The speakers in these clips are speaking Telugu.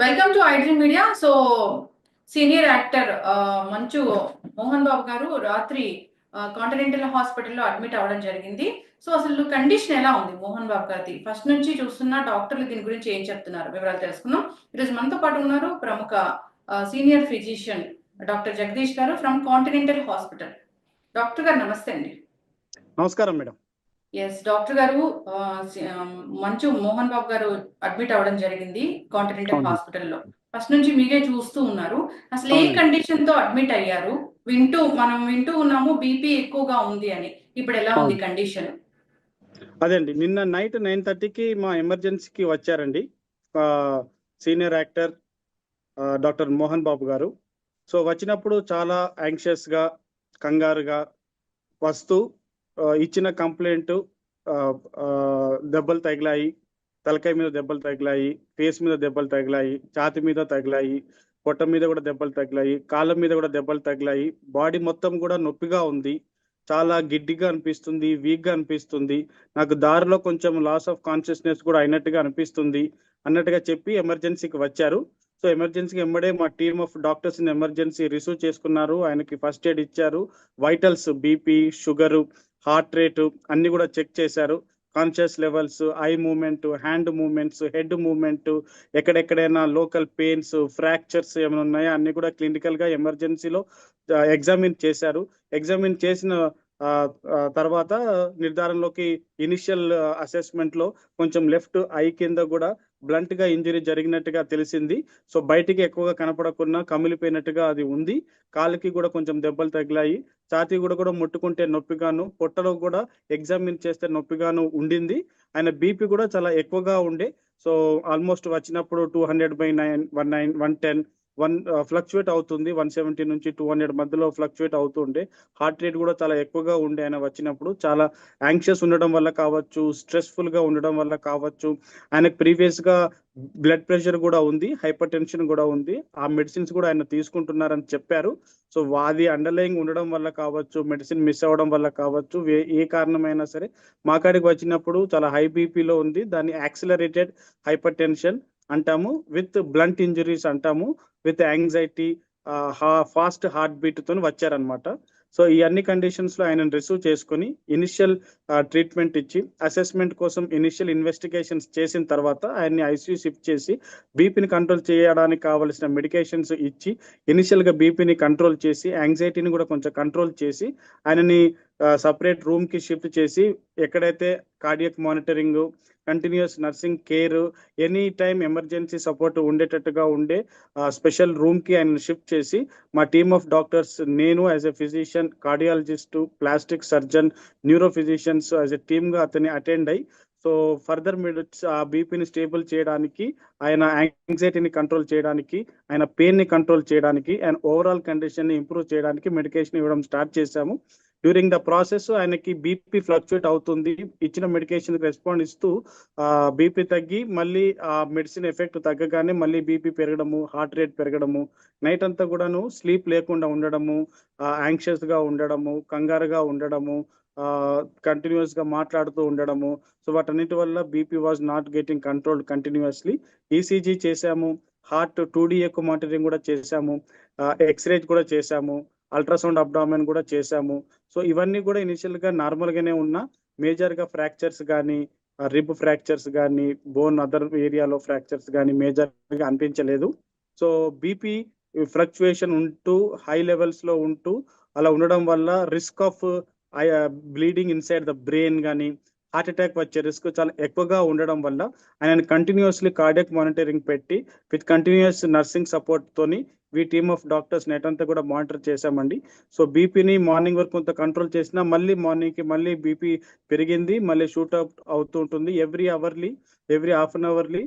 Welcome to iDream media. So senior actor మంచు మోహన్ బాబు గారు రాత్రి కాంటినెంటల్ హాస్పిటల్లో అడ్మిట్ అవ్వడం జరిగింది. సో అసలు కండిషన్ ఎలా ఉంది మోహన్ బాబు గారిది? ఫస్ట్ నుంచి చూస్తున్న డాక్టర్లు దీని గురించి ఏం చెప్తున్నారు వివరాలు తెలుసుకుందాం. ఈరోజు మనతో పాటు ఉన్నారు ప్రముఖ సీనియర్ ఫిజిషియన్ డాక్టర్ జగదీష్ గారు ఫ్రమ్ కాంటినెంటల్ హాస్పిటల్. డాక్టర్ గారు నమస్తే అండి. నమస్కారం మేడం. ఎస్ డాక్టర్ గారు, మంచు మోహన్ బాబు గారు అడ్మిట్ అవ్వడం జరిగింది కాంటినెంటల్ హాస్పిటల్లో. ఫస్ట్ నుంచి మీరే చూస్తూ ఉన్నారు. అసలు ఏ కండిషన్ తో అడ్మిట్ అయ్యారు? మనం వింటూ ఉన్నాము బీపీ ఎక్కువగా ఉంది అని. ఇప్పుడు ఎలా ఉంది కండిషన్? అదండి, నిన్న నైట్ 9:30కి మా ఎమర్జెన్సీకి వచ్చారండి senior actor doctor Mohan Babu గారు. సో వచ్చినప్పుడు చాలా యాంగ్షియస్ గా, కంగారుగా వస్తూ ఇచ్చిన కంప్లైంట్ దెబ్బలు తగిలాయి, తలకాయ మీద దెబ్బలు తగిలాయి, ఫేస్ మీద దెబ్బలు తగిలాయి, ఛాతి మీద తగిలాయి, పొట్ట మీద కూడా దెబ్బలు తగిలాయి, కాళ్ళ మీద కూడా దెబ్బలు తగిలాయి. బాడీ మొత్తం కూడా నొప్పిగా ఉంది, చాలా గిడ్డిగా అనిపిస్తుంది, వీక్ గా అనిపిస్తుంది, నాకు దారిలో కొంచెం లాస్ ఆఫ్ కాన్షియస్నెస్ కూడా అయినట్టుగా అనిపిస్తుంది అన్నట్టుగా చెప్పి ఎమర్జెన్సీకి వచ్చారు. సో ఎమర్జెన్సీకి వెంబడే మా team of doctors emergency receive చేసుకున్నారు. ఆయనకి ఫస్ట్ ఎయిడ్ ఇచ్చారు. Vitals, BP, sugar, heart rate అన్ని కూడా చెక్ చేశారు. Conscious levels, eye movement, hand movements, head movement, ఎక్కడెక్కడైనా లోకల్ పెయిన్స్, ఫ్రాక్చర్స్ ఏమైనా ఉన్నాయా అన్ని కూడా క్లినికల్ గా ఎమర్జెన్సీలో ఎగ్జామిన్ చేశారు. ఎగ్జామిన్ చేసిన తర్వాత నిర్ధారణలోకి ఇనిషియల్ అసెస్మెంట్ లో కొంచెం లెఫ్ట్ ఐ కింద కూడా బ్లంట్ గా ఇంజరీ జరిగినట్టుగా తెలిసింది. సో బయటికి ఎక్కువగా కనపడకుండా కమిలిపోయినట్టుగా అది ఉంది. కాళ్ళకి కూడా కొంచెం దెబ్బలు తగిలాయి. ఛాతీ కూడా ముట్టుకుంటే నొప్పిగాను, పొట్టలో కూడా ఎగ్జామిన్ చేస్తే నొప్పిగాను ఉండింది. ఆయన బీపీ కూడా చాలా ఎక్కువగా ఉండే. సో ఆల్మోస్ట్ వచ్చినప్పుడు 200/9, 110 ఫ్లక్చువేట్ అవుతుంది. 170 నుంచి 200 మధ్యలో ఫ్లక్చువేట్ అవుతుండే. హార్ట్ రేట్ కూడా చాలా ఎక్కువగా ఉండే. ఆయన వచ్చినప్పుడు చాలా యాంగ్షియస్ ఉండడం వల్ల కావచ్చు, స్ట్రెస్ఫుల్ గా ఉండడం వల్ల కావచ్చు, ఆయనకు ప్రీవియస్ గా బ్లడ్ ప్రెషర్ కూడా ఉంది, హైపర్ టెన్షన్ కూడా ఉంది. ఆ మెడిసిన్స్ కూడా ఆయన తీసుకుంటున్నారని చెప్పారు. సో అది అండర్లయింగ్ ఉండడం వల్ల కావచ్చు, మెడిసిన్ మిస్ అవ్వడం వల్ల కావచ్చు, ఏ కారణమైనా సరే మా కాడికి వచ్చినప్పుడు చాలా హై బీపీలో ఉంది. దాన్ని యాక్సిలరేటెడ్ హైపర్ టెన్షన్ అంటాము, విత్ బ్లంట్ ఇంజరీస్ అంటాము, with anxiety, fast heart beat తో వచ్చారనమాట. సో ఈ అన్ని కండిషన్స్ లో ఆయన రిసీవ్ చేసుకుని ఇనిషియల్ ట్రీట్మెంట్ ఇచ్చి అసెస్మెంట్ కోసం ఇనిషియల్ ఇన్వెస్టిగేషన్స్ చేసిన తర్వాత ఆయన్ని ఐసీయూ షిఫ్ట్ చేసి బీపీని కంట్రోల్ చేయడానికి కావలసిన మెడికేషన్స్ ఇచ్చి ఇనిషియల్ గా బీపీని కంట్రోల్ చేసి యాంగ్జైటీని కూడా కొంచెం కంట్రోల్ చేసి ఆయనని సపరేట్ రూమ్ కి షిఫ్ట్ చేసి ఎక్కడైతే cardiac monitoring, continuous nursing care, any time emergency support ఉండేటట్టుగా ఉండే స్పెషల్ రూమ్ కి ఆయన షిఫ్ట్ చేసి మా టీమ్ ఆఫ్ డాక్టర్స్, నేను as a physician, cardiologist, plastic surgeon, neuro physicians as a team గా అతన్ని అటెండ్ అయ్యి సో ఫర్దర్ ఆ బీపీని స్టేబుల్ చేయడానికి, ఆయన యాంగ్జైటీని కంట్రోల్ చేయడానికి, ఆయన పెయిన్ ని కంట్రోల్ చేయడానికి, ఆయన ఓవరాల్ కండిషన్ ని ఇంప్రూవ్ చేయడానికి మెడికేషన్ ఇవ్వడం స్టార్ట్ చేశాము. డ్యూరింగ్ ద ప్రాసెస్ ఆయనకి బీపీ ఫ్లక్చుయేట్ అవుతుంది. ఇచ్చిన మెడికేషన్ రెస్పాండ్ ఇస్తూ బీపీ తగ్గి మళ్ళీ ఆ మెడిసిన్ ఎఫెక్ట్ తగ్గగానే మళ్ళీ బీపీ పెరగడము, హార్ట్ రేట్ పెరగడము, నైట్ అంతా కూడాను స్లీప్ లేకుండా ఉండడము, యాంగ్షియస్ గా ఉండడము, కంగారుగా ఉండడము, కంటిన్యూస్ గా మాట్లాడుతూ ఉండడము. సో వాటన్నిటి వల్ల BP was not getting controlled continuously. ECG చేశాము, హార్ట్ 2D ఎకో మానిటరింగ్ కూడా చేశాము, ఎక్స్రే కూడా చేశాము, అల్ట్రాసౌండ్ అబ్డామిన్ కూడా చేశాము. సో ఇవన్నీ కూడా ఇనిషియల్ గా నార్మల్ గానే ఉన్నా, మేజర్ గా ఫ్రాక్చర్స్ కానీ, రిబ్ ఫ్రాక్చర్స్ కానీ, బోన్ అదర్ ఏరియాలో ఫ్రాక్చర్స్ కానీ మేజర్ గా అనిపించలేదు. సో బీపీ ఫ్లక్చుయేషన్ ఉంటూ హై లెవెల్స్ లో ఉంటూ అలా ఉండడం వల్ల risk of bleeding inside the brain కానీ, హార్ట్ అటాక్ వచ్చే రిస్క్ చాలా ఎక్కువగా ఉండడం వల్ల ఆయన కంటిన్యూస్లీ కార్డియక్ మానిటరింగ్ పెట్టి విత్ కంటిన్యూస్ నర్సింగ్ సపోర్ట్ తోని we team of doctors night అంతా కూడా మానిటర్ చేశామండి. సో బీపీని మార్నింగ్ వరకు కొంత కంట్రోల్ చేసినా మళ్ళీ మార్నింగ్ కి మళ్ళీ బీపీ పెరిగింది, మళ్ళీ షూట్ అవుట్ అవుతూ ఉంటుంది. Every half an hourly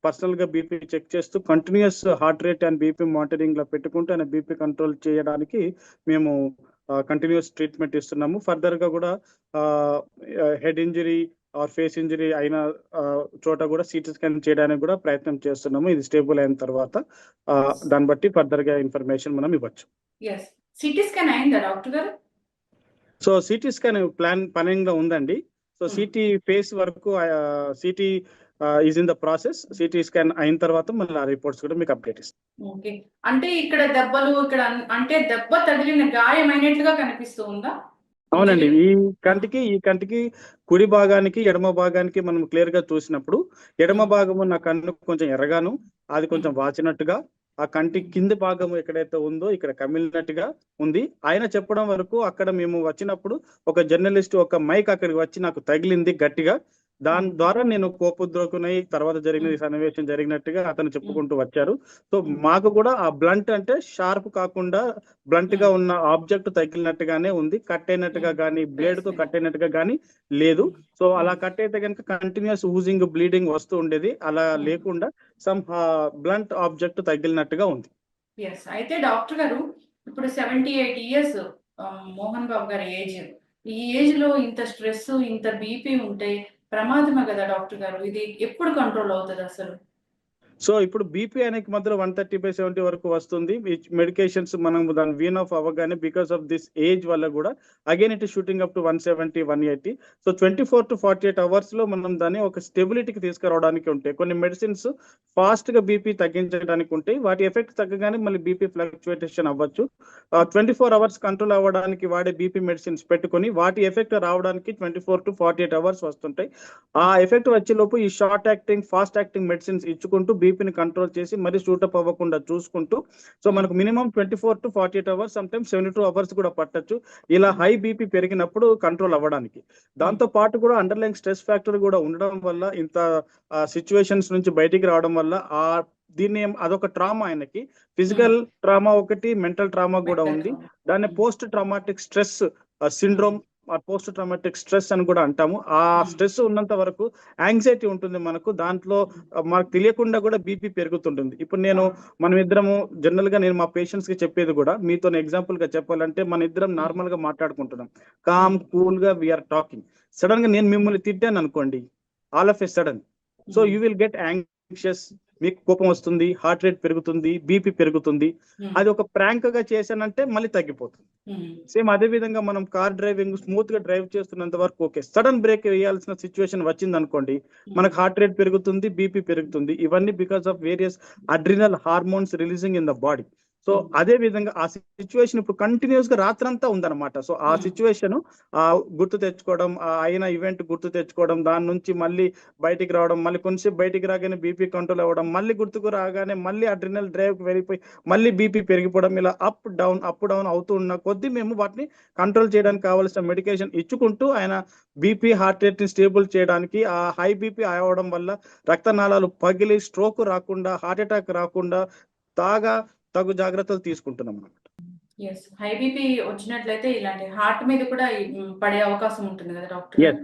personal గా బీపీ చెక్ చేస్తూ continuous heart rate and BP monitoring లో పెట్టుకుంటూ ఆయన బీపీ కంట్రోల్ చేయడానికి మేము కంటిన్యూస్ ట్రీట్మెంట్ ఇస్తున్నాము. ఫర్దర్ గా కూడా head injury are face injury అయిన చోట కూడా సిటీ స్కాన్ చేయడానికి కూడా ప్రయత్నం చేస్తున్నాము. ఇది స్టేబుల్ అయిన తర్వాత దాన్ని బట్టి ఫర్దర్ గా ఇన్ఫర్మేషన్ మనం ఇవ్వచ్చు. సిటీ స్కాన్ అయిందా డాక్టర్ గారు? సో సిటీ స్కాన్ ప్లాన్ పనింగ్ లో ఉందండి. సో సిటీ ఫేస్ వరకు city is in the process. CT scan అయిన తర్వాత మళ్ళీ ఆ రిపోర్ట్స్ కూడా మీకు అప్డేట్ ఇస్తాం. ఓకే. అంటే ఇక్కడ దెబ్బలు ఇక్కడ అంటే దెబ్బ తగిలిన గాయమైనట్లుగా కనిపిస్తూ ఉందా? అవునండి. ఇంజరీ ఈ కంటికి కుడి భాగానికి ఎడమ భాగానికి మనం క్లియర్ గా చూసినప్పుడు ఎడమ భాగము నా కన్ను కొంచెం ఎర్రగాను, అది కొంచెం వాచినట్టుగా, ఆ కంటి కింది భాగం ఎక్కడైతే ఉందో ఇక్కడ కమిలినట్టుగా ఉంది. ఆయన చెప్పడం వరకు అక్కడ మేము వచ్చినప్పుడు ఒక జర్నలిస్ట్ ఒక మైక్ అక్కడికి వచ్చి నాకు తగిలింది గట్టిగా. దాని ద్వారా నేను కోపోద్రేకునై తర్వాత జరిగిన ఈ సన్నివేశం జరిగినట్టుగా అతను చెప్పుకుంటూ వచ్చారు. సో మాకు కూడా ఆ బ్లంట్ అంటే షార్ప్ కాకుండా బ్లంట్ గా ఉన్న ఆబ్జెక్ట్ తగిలినట్టుగానే ఉంది. కట్ అయినట్టుగా కానీ బ్లేడ్ తో కట్ అయినట్టుగా కానీ లేదు. సో అలా కట్ అయితే కనుక కంటిన్యూస్ ఊజింగ్ బ్లీడింగ్ వస్తూ ఉండేది. అలా లేకుండా సమ్ బ్లంట్ ఆబ్జెక్ట్ తగిలినట్టుగా ఉంది. ఎస్. అయితే డాక్టర్ గారు ఇప్పుడు 78 ఇయర్స్ మోహన్ బాబు గారి ఏజ్. ఈ ఏజ్ లో ఇంత స్ట్రెస్, ఇంత బీపీ ఉంటే ప్రమాదమే కదా డాక్టర్ గారు? ఇది ఎప్పుడు కంట్రోల్ అవుతుంది అసలు? సో ఇప్పుడు బీపీ అనేది మధ్యలో 130/70 వరకు వస్తుంది. మెడికేషన్స్ మనం దాని వీన్ ఆఫ్ అవ్వగానే బికాస్ ఆఫ్ దిస్ ఏజ్ వల్ల కూడా again it shooting up to 170, 180. So 24 to 48 hours లో మనం దాన్ని ఒక స్టెబిలిటీకి తీసుకురావడానికి ఉంటాయి. కొన్ని మెడిసిన్స్ ఫాస్ట్ గా బీపీ తగ్గించడానికి ఉంటాయి. వాటి ఎఫెక్ట్ తగ్గగానే మళ్ళీ బీపీ ఫ్లక్చువేషన్ అవ్వచ్చు. 24 అవర్స్ కంట్రోల్ అవ్వడానికి వాడే బీపీ మెడిసిన్స్ పెట్టుకొని వాటి ఎఫెక్ట్ రావడానికి 24 to 48 అవర్స్ వస్తుంటాయి. ఆ ఎఫెక్ట్ వచ్చే లోపు ఈ short acting, fast acting medicines ఇచ్చుకుంటూ బీపీని కంట్రోల్ చేసి మరి షూటప్ అవ్వకుండా చూసుకుంటూ, సో మనకు minimum 24 to 48 hours, some times 72 hours కూడా పట్టొచ్చు ఇలా హై బీపీ పెరిగినప్పుడు కంట్రోల్ అవ్వడానికి. దాంతో పాటు కూడా అండర్లైన్ స్ట్రెస్ ఫ్యాక్టర్ కూడా ఉండడం వల్ల ఇంత సిచ్యువేషన్స్ నుంచి బయటికి రావడం వల్ల దీన్ని అదొక ట్రామా, ఆయనకి ఫిజికల్ ట్రామా ఒకటి, మెంటల్ ట్రామా కూడా ఉంది. దాన్ని post traumatic stress syndrome, post traumatic stress అని కూడా అంటాము. ఆ స్ట్రెస్ ఉన్నంత వరకు యాంగ్జైటీ ఉంటుంది మనకు. దాంట్లో మనకు తెలియకుండా కూడా బీపీ పెరుగుతుంటుంది. ఇప్పుడు మనం ఇద్దరము జనరల్ గా నేను మా పేషెంట్స్ కి చెప్పేది కూడా, మీతో ఎగ్జాంపుల్ గా చెప్పాలంటే మన ఇద్దరం నార్మల్ గా మాట్లాడుకుంటున్నాం, కామ్ కూల్ గా వీఆర్ టాకింగ్. సడన్ గా నేను మిమ్మల్ని తిట్టాను అనుకోండి, all of a sudden, so you will get anxious, మీకు కోపం వస్తుంది, హార్ట్ రేట్ పెరుగుతుంది, బీపీ పెరుగుతుంది. అది ఒక ప్రాంక్ గా చేశానంటే మళ్ళీ తగ్గిపోతుంది. సేమ్ అదే విధంగా మనం కార్ డ్రైవింగ్ స్మూత్ గా డ్రైవ్ చేస్తున్నంత వరకు ఓకే, సడన్ బ్రేక్ వేయాల్సిన సిచ్యువేషన్ వచ్చింది అనుకోండి, మనకు హార్ట్ రేట్ పెరుగుతుంది, బీపీ పెరుగుతుంది. ఇవన్నీ because of various adrenal hormones releasing in the body. So అదే విధంగా ఆ సిచ్యువేషన్ ఇప్పుడు కంటిన్యూస్ గా రాత్రంతా ఉందన్నమాట. సో ఆ సిచ్యువేషన్ గుర్తు తెచ్చుకోవడం, ఆ అయిన ఈవెంట్ గుర్తు తెచ్చుకోవడం, దాని నుంచి మళ్ళీ బయటికి రావడం, మళ్ళీ కొంచెం బయటికి రాగానే బీపీ కంట్రోల్ అవ్వడం, మళ్ళీ గుర్తుకు రాగానే మళ్ళీ అడ్రినల్ డ్రైవ్ కి వెళ్ళిపోయి మళ్ళీ బీపీ పెరిగిపోవడం, ఇలా అప్ డౌన్ అవుతూ ఉన్న కొద్దీ మేము వాటిని కంట్రోల్ చేయడానికి కావాల్సిన మెడికేషన్ ఇచ్చుకుంటూ ఆయన బీపీ, హార్ట్ రేట్ ని స్టేబుల్ చేయడానికి, ఆ హై బీపీ అవడం వల్ల రక్తనాళాలు పగిలి స్ట్రోక్ రాకుండా, హార్ట్ అటాక్ రాకుండా తగు జాగ్రత్తలు తీసుకుంటున్నాం అన్నమాట. ఎస్. హై బీపీ వచ్చినట్లయితే ఇలాంటి హార్ట్ మీద కూడా పడే అవకాశం ఉంటుంది కదా డాక్టర్ గారు?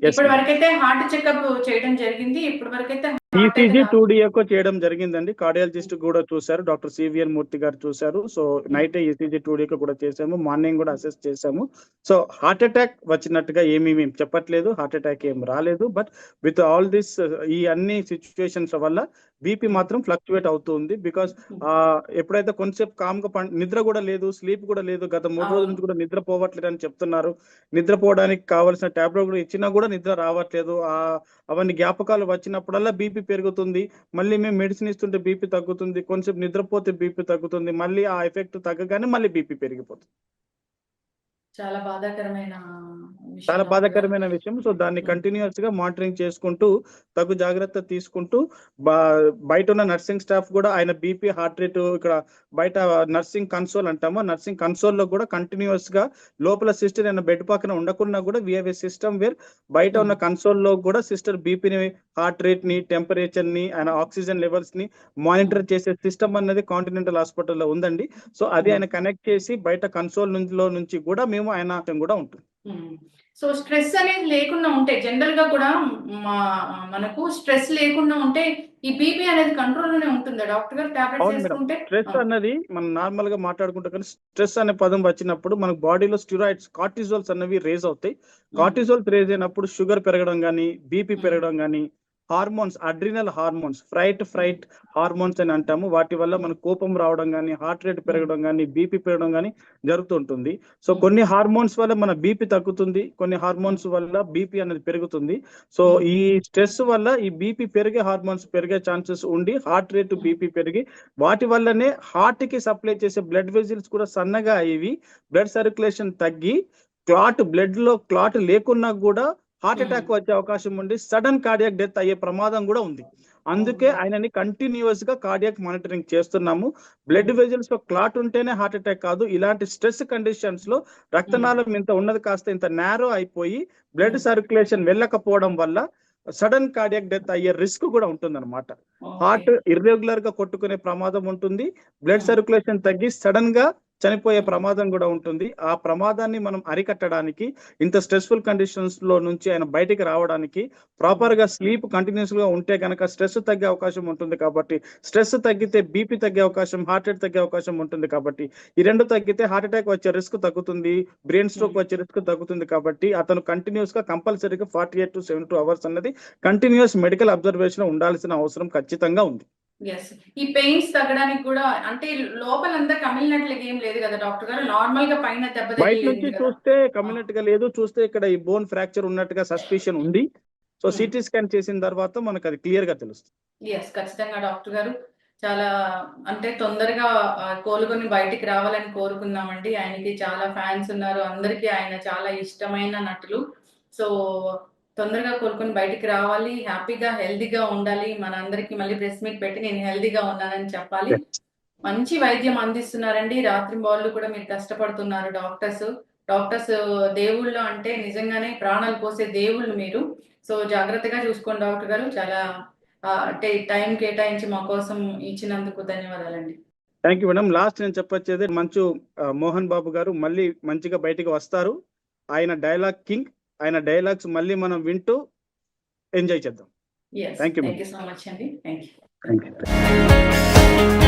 ఇప్పటి వరకైతే హార్ట్ చెకప్ చేయడం జరిగింది. ఇప్పటి వరకైతే ఈసీజీ 2D ఎకో చేయడం జరిగిందండి. కార్డియాలజిస్ట్ కూడా చూశారు, డాక్టర్ సివిఎన్ మూర్తి గారు చూశారు. So night ECG 2D echo కూడా చేసాము, మార్నింగ్ కూడా అసెస్ చేసాము. సో హార్ట్ అటాక్ వచ్చినట్టుగా మేము చెప్పట్లేదు, హార్ట్ అటాక్ ఏం రాలేదు. బట్ విత్ ఆల్ దిస్ ఈ అన్ని సిచ్యువేషన్స్ వల్ల బీపీ మాత్రం ఫ్లక్చువేట్ అవుతుంది. బికాస్ ఎప్పుడైతే కొంచెంసేపు కామ్ గా నిద్ర కూడా లేదు, స్లీప్ కూడా లేదు, గత 3 రోజుల నుంచి కూడా నిద్ర పోవట్లేదు అని చెప్తున్నారు. నిద్రపోవడానికి కావాల్సిన టాబ్లెట్ కూడా ఇచ్చినా కూడా నిద్ర రావట్లేదు. అవన్నీ జ్ఞాపకాలు వచ్చినప్పుడల్లా బీపీ పెరుగుతుంది. మళ్ళీ మేము మెడిసిన్ ఇస్తుంటే బీపీ తగ్గుతుంది, కొంచెం నిద్రపోతే బీపీ తగ్గుతుంది, మళ్ళీ ఆ ఎఫెక్ట్ తగ్గగానే మళ్ళీ బీపీ పెరిగిపోతుంది. చాలా బాధాకరమైన విషయం. సో దాన్ని కంటిన్యూస్ గా మానిటరింగ్ చేసుకుంటూ, తగు జాగ్రత్త తీసుకుంటూ, బయట ఉన్న నర్సింగ్ స్టాఫ్ కూడా ఆయన బీపీ, హార్ట్ రేట్ ఇక్కడ బయట నర్సింగ్ కన్సోల్ అంటాము, నర్సింగ్ కన్సోల్ లో కూడా కంటిన్యూస్ గా లోపల సిస్టర్ ఆయన బెడ్ పక్కన ఉండకున్నా కూడా we have a system where బయట ఉన్న కన్సోల్ లో కూడా సిస్టర్ బీపీని, హార్ట్ రేట్ ని, టెంపరేచర్ ని, ఆయన ఆక్సిజన్ లెవెల్స్ ని మానిటర్ చేసే సిస్టమ్ అన్నది కాంటినెంటల్ హాస్పిటల్లో ఉందండి. సో అది ఆయన కనెక్ట్ చేసి బయట కన్సోల్ నుంచి కూడా మేము ఆయన కూడా ఉంటుంది. సో స్ట్రెస్ అనేది లేకుండా ఉంటే, జనరల్ గా కూడా మనకు స్ట్రెస్ లేకుండా ఉంటే ఈ బీపీ అనేది కంట్రోల్ లోనే ఉంటుందా డాక్టర్ గారు టాబ్లెట్స్ వేసుకుంటే? స్ట్రెస్ అన్నది మనం నార్మల్ గా మాట్లాడుకుంటాం, కానీ స్ట్రెస్ అనే పదం వచ్చినప్పుడు మనకు బాడీలో స్టిరాయిడ్స్, కార్టిజోల్స్ అన్నవి రేజ్ అవుతాయి. కార్టిజోల్స్ రేజ్ అయినప్పుడు షుగర్ పెరగడం కానీ, బీపీ పెరగడం కానీ, hormones, adrenal hormones, fright hormones అని అంటాము. వాటి వల్ల మనకు కోపం రావడం కానీ, హార్ట్ రేట్ పెరగడం కానీ, బీపీ పెరగడం కానీ జరుగుతుంటుంది. సో కొన్ని హార్మోన్స్ వల్ల మన బీపీ తగ్గుతుంది, కొన్ని హార్మోన్స్ వల్ల బీపీ అనేది పెరుగుతుంది. సో ఈ స్ట్రెస్ వల్ల ఈ బీపీ పెరిగే హార్మోన్స్ పెరిగే ఛాన్సెస్ ఉండి హార్ట్ రేట్ బీపీ పెరిగి వాటి వల్లనే హార్ట్ కి సప్లై చేసే బ్లడ్ వెజిల్స్ కూడా సన్నగా అయ్యి బ్లడ్ సర్క్యులేషన్ తగ్గి బ్లడ్ లో క్లాట్ లేకున్నా కూడా హార్ట్ అటాక్ వచ్చే అవకాశం ఉండి సడన్ కార్డియాక్ డెత్ అయ్యే ప్రమాదం కూడా ఉంది. అందుకే ఆయనని కంటిన్యూస్ గా కార్డియాక్ మానిటరింగ్ చేస్తున్నాము. బ్లడ్ వెజల్స్ లో క్లాట్ ఉంటేనే హార్ట్ అటాక్ కాదు, ఇలాంటి స్ట్రెస్ కండిషన్స్ లో రక్తనాళం ఇంత ఉన్నది కాస్త ఇంత నేరో అయిపోయి బ్లడ్ సర్క్యులేషన్ వెళ్ళకపోవడం వల్ల సడన్ కార్డియాక్ డెత్ అయ్యే రిస్క్ కూడా ఉంటుంది అనమాట. హార్ట్ ఇర్రెగ్యులర్ గా కొట్టుకునే ప్రమాదం ఉంటుంది, బ్లడ్ సర్క్యులేషన్ తగ్గి సడన్ గా చనిపోయే ప్రమాదం కూడా ఉంటుంది. ఆ ప్రమాదాన్ని మనం అరికట్టడానికి, ఇంత స్ట్రెస్ఫుల్ కండిషన్స్ లో నుంచి ఆయన బయటికి రావడానికి ప్రాపర్ గా స్లీప్ కంటిన్యూస్ గా ఉంటే కనుక స్ట్రెస్ తగ్గే అవకాశం ఉంటుంది. కాబట్టి స్ట్రెస్ తగ్గితే బీపీ తగ్గే అవకాశం, హార్ట్ రేట్ తగ్గే అవకాశం ఉంటుంది. కాబట్టి ఈ రెండు తగ్గితే హార్ట్ అటాక్ వచ్చే రిస్క్ తగ్గుతుంది, బ్రెయిన్ స్ట్రోక్ వచ్చే రిస్క్ తగ్గుతుంది. కాబట్టి అతను కంటిన్యూస్ గా కంపల్సరీగా 48 to 72 hours అన్నది కంటిన్యూస్ మెడికల్ అబ్జర్వేషన్ ఉండాల్సిన అవసరం ఖచ్చితంగా ఉంది. ఎస్, ఈ పెయిన్స్ తగ్గడానికి కూడా అంటే లోపలంతా కమిలినట్లుగా ఏం లేదు కదా డాక్టర్ గారు, నార్మల్ గా పైన దెబ్బ బయట తగిలింది నుంచి కదా. చూస్తే కమిలినట్టుగా లేదు, చూస్తే ఇక్కడ ఈ బోన్ ఫ్రాక్చర్ ఉన్నట్టుగా సస్పిషన్ ఉంది. సో సిటీ స్కాన్ చేసిన తర్వాత మనకు అది క్లియర్ గా తెలుస్తుంది. ఎస్, ఖచ్చితంగా డాక్టర్ గారు చాలా అంటే తొందరగా కోలుకొని బయటికి రావాలని కోరుకుందామండి. ఆయనకి చాలా ఫ్యాన్స్ ఉన్నారు, అందరికీ ఆయన చాలా ఇష్టమైన నటులు. సో తొందరగా కోలుకొని బయటికి రావాలి, హ్యాపీగా హెల్దీగా ఉండాలి. మనందరికీ మళ్ళీ ప్రెస్ మీట్ పెట్టి నేను హెల్దీగా ఉన్నానని చెప్పాలి. మంచి వైద్యం అందిస్తున్నారండి, రాత్రి బాళ్ళు కూడా మీరు కష్టపడుతున్నారు. డాక్టర్స్ దేవుళ్ళు అంటే నిజంగానే ప్రాణాలు పోసే దేవుళ్ళు మీరు. సో జాగ్రత్తగా చూసుకోండి డాక్టర్ గారు. చాలా టైం కేటాయించి మా కోసం ఇచ్చినందుకు ధన్యవాదాలండి. Thank you madam. లాస్ట్ నేను చెప్పొచ్చేది మంచు మోహన్ బాబు గారు మళ్ళీ మంచిగా బయటికి వస్తారు. ఆయన డైలాగ్ కింగ్, ఆయన డైలాగ్స్ మళ్ళీ మనం వింటూ ఎంజాయ్ చేద్దాం. Yes, thank you thank you so much అండి. Thank you. Thank you.